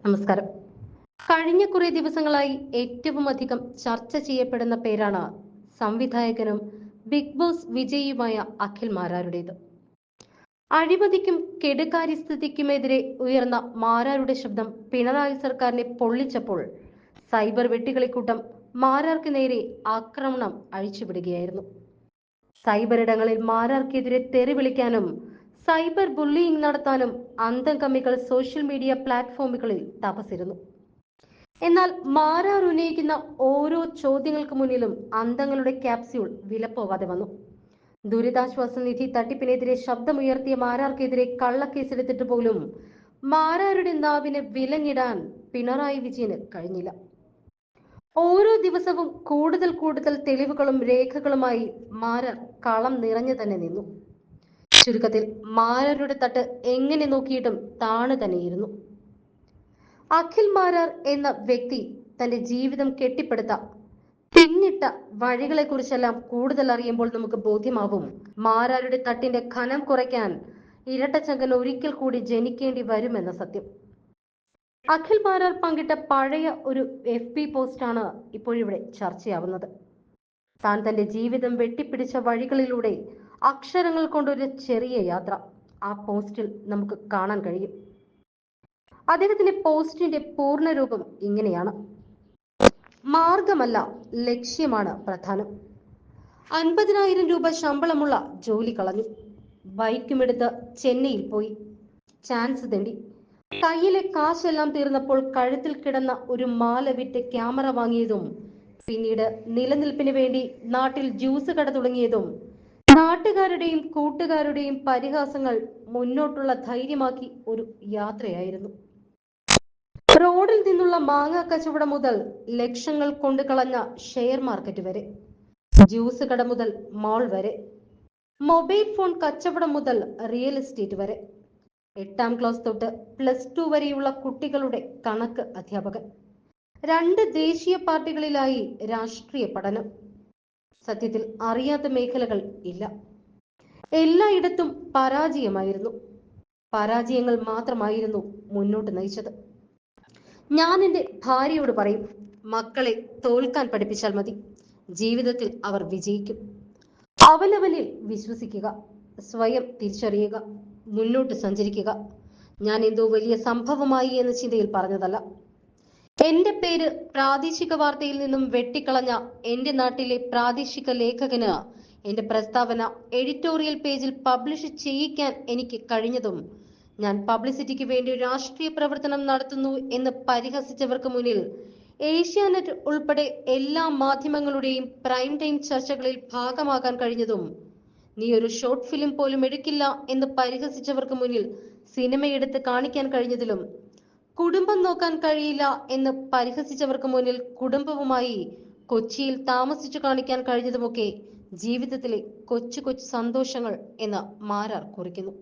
നമസ്കാരം. കഴിഞ്ഞ കുറെ ദിവസങ്ങളായി ഏറ്റവും അധികം ചർച്ച ചെയ്യപ്പെടുന്ന പേരാണ് സംവിധായകനും ബിഗ് ബോസ് വിജയിയുമായ അഖിൽ മാരാരുടേത്. അഴിമതിക്കും കെടുകാര്യസ്ഥതയ്ക്കുമെതിരെ ഉയർന്ന മാരാരുടെ ശബ്ദം പിണറായി സർക്കാരിനെ പൊള്ളിച്ചപ്പോൾ സൈബർ വെട്ടുകളിക്കൂട്ടം മാരാർക്ക് നേരെ ആക്രമണം അഴിച്ചുവിടുകയായിരുന്നു. സൈബർ ഇടങ്ങളിൽ മാരാർക്കെതിരെ തെറി വിളിക്കാനും സൈബർ ബുള്ളിയിങ് നടത്താനും അന്തംകമ്മികൾ സോഷ്യൽ മീഡിയ പ്ലാറ്റ്ഫോമുകളിൽ തപസിരുന്നു. എന്നാൽ മാരാർ ഉന്നയിക്കുന്ന ഓരോ ചോദ്യങ്ങൾക്ക് മുന്നിലും അന്തങ്ങളുടെ ക്യാപ്സ്യൂൾ വിലപ്പോവാതെ വന്നു. ദുരിതാശ്വാസ നിധി തട്ടിപ്പിനെതിരെ ശബ്ദമുയർത്തിയ മാരാർക്കെതിരെ കള്ളക്കേസെടുത്തിട്ട് പോലും മാരാരുടെ നാവിന് വിലങ്ങിടാൻ പിണറായി വിജയന് കഴിഞ്ഞില്ല. ഓരോ ദിവസവും കൂടുതൽ കൂടുതൽ തെളിവുകളും രേഖകളുമായി മാരാർ കളം നിറഞ്ഞു തന്നെ നിന്നു. ചുരുക്കത്തിൽ മാരാരുടെ തട്ട് എങ്ങനെ നോക്കിയിട്ടും താണു തന്നെയിരുന്നു. അഖിൽ മാരാർ എന്ന വ്യക്തി തന്റെ ജീവിതം കെട്ടിപ്പടുത്ത പിന്നിട്ട വഴികളെ കുറിച്ചെല്ലാം കൂടുതൽ അറിയുമ്പോൾ നമുക്ക് ബോധ്യമാവും മാരാരുടെ തട്ടിന്റെ ഖനം കുറയ്ക്കാൻ ഇരട്ടച്ചങ്കൻ ഒരിക്കൽ കൂടി ജനിക്കേണ്ടി വരുമെന്ന സത്യം. അഖിൽ മാരാർ പങ്കിട്ട പഴയ ഒരു FB പോസ്റ്റാണ് ഇപ്പോഴിവിടെ ചർച്ചയാവുന്നത്. താൻ തന്റെ ജീവിതം വെട്ടിപ്പിടിച്ച വഴികളിലൂടെ അക്ഷരങ്ങൾ കൊണ്ടൊരു ചെറിയ യാത്ര ആ പോസ്റ്റിൽ നമുക്ക് കാണാൻ കഴിയും. അദ്ദേഹത്തിന്റെ പോസ്റ്റിന്റെ പൂർണ്ണരൂപം ഇങ്ങനെയാണ്: മാർഗമല്ല, ലക്ഷ്യമാണ് പ്രധാനം. 50,000 രൂപ ശമ്പളമുള്ള ജോലി കളഞ്ഞു. ബൈക്കുമെടുത്ത് ചെന്നൈയിൽ പോയി. ചാൻസ് തേടി. കയ്യിലെ കാശെല്ലാം തീർന്നപ്പോൾ കഴുത്തിൽ കിടന്ന ഒരു മാല വിറ്റ് ക്യാമറ വാങ്ങിയതും പിന്നീട് നിലനിൽപ്പിന് വേണ്ടി നാട്ടിൽ ജ്യൂസ് കട തുടങ്ങിയതും നാട്ടുകാരുടെയും കൂട്ടുകാരുടെയും പരിഹാസങ്ങൾ മുന്നോട്ടുള്ള ധൈര്യമാക്കി ഒരു യാത്രയായിരുന്നു. റോഡിൽ നിന്നുള്ള മാങ്ങ കച്ചവടം മുതൽ ലക്ഷങ്ങൾ കൊണ്ടു കളഞ്ഞ ഷെയർ മാർക്കറ്റ് വരെ, ജ്യൂസ് കട മുതൽ മാൾ വരെ, മൊബൈൽ ഫോൺ കച്ചവടം മുതൽ റിയൽ എസ്റ്റേറ്റ് വരെ, 8ാം ക്ലാസ് തൊട്ട് +2 വരെയുള്ള കുട്ടികളുടെ കണക്ക് അധ്യാപകൻ, 2 ദേശീയ പാർട്ടികളിലായി രാഷ്ട്രീയ പഠനം. സത്യത്തിൽ അറിയാത്ത മേഖലകൾ ഇല്ല. എല്ലായിടത്തും പരാജയമായിരുന്നു. പരാജയങ്ങൾ മാത്രമായിരുന്നു മുന്നോട്ട് നയിച്ചത്. ഞാൻ എൻ്റെ ഭാര്യയോട് പറയും, മക്കളെ തോൽക്കാൻ പഠിപ്പിച്ചാൽ മതി, ജീവിതത്തിൽ അവർ വിജയിക്കും. അവനവനിൽ വിശ്വസിക്കുക, സ്വയം തിരിച്ചറിയുക, മുന്നോട്ട് സഞ്ചരിക്കുക. ഞാൻ എന്തോ വലിയ സംഭവമായി എന്ന ചിന്തയിൽ പറഞ്ഞതല്ല. എന്റെ പേര് പ്രാദേശിക വാർത്തയിൽ നിന്നും വെട്ടിക്കളഞ്ഞ എന്റെ നാട്ടിലെ പ്രാദേശിക ലേഖകന് എന്റെ പ്രസ്താവന എഡിറ്റോറിയൽ പേജിൽ പബ്ലിഷ് ചെയ്യിക്കാൻ എനിക്ക് കഴിഞ്ഞതും ഞാൻ പബ്ലിസിറ്റിക്ക് വേണ്ടി രാഷ്ട്രീയ പ്രവർത്തനം നടത്തുന്നു എന്ന് പരിഹസിച്ചവർക്ക് മുന്നിൽ ഏഷ്യാനെറ്റ് ഉൾപ്പെടെ എല്ലാ മാധ്യമങ്ങളുടെയും പ്രൈം ടൈം ചർച്ചകളിൽ ഭാഗമാകാൻ കഴിഞ്ഞതും നീ ഒരു ഷോർട്ട് ഫിലിം പോലും എടുക്കില്ല എന്ന് പരിഹസിച്ചവർക്ക് മുന്നിൽ സിനിമയെടുത്ത് കാണിക്കാൻ കഴിഞ്ഞതിലും കുടുംബം നോക്കാൻ കഴിയില്ല എന്ന് പരിഹസിച്ചവർക്ക് മുന്നിൽ കുടുംബവുമായി കൊച്ചിയിൽ താമസിച്ചു കാണിക്കാൻ കഴിഞ്ഞതുമൊക്കെ ജീവിതത്തിലെ കൊച്ചു കൊച്ചു സന്തോഷങ്ങൾ എന്ന് മാരാർ കുറിക്കുന്നു.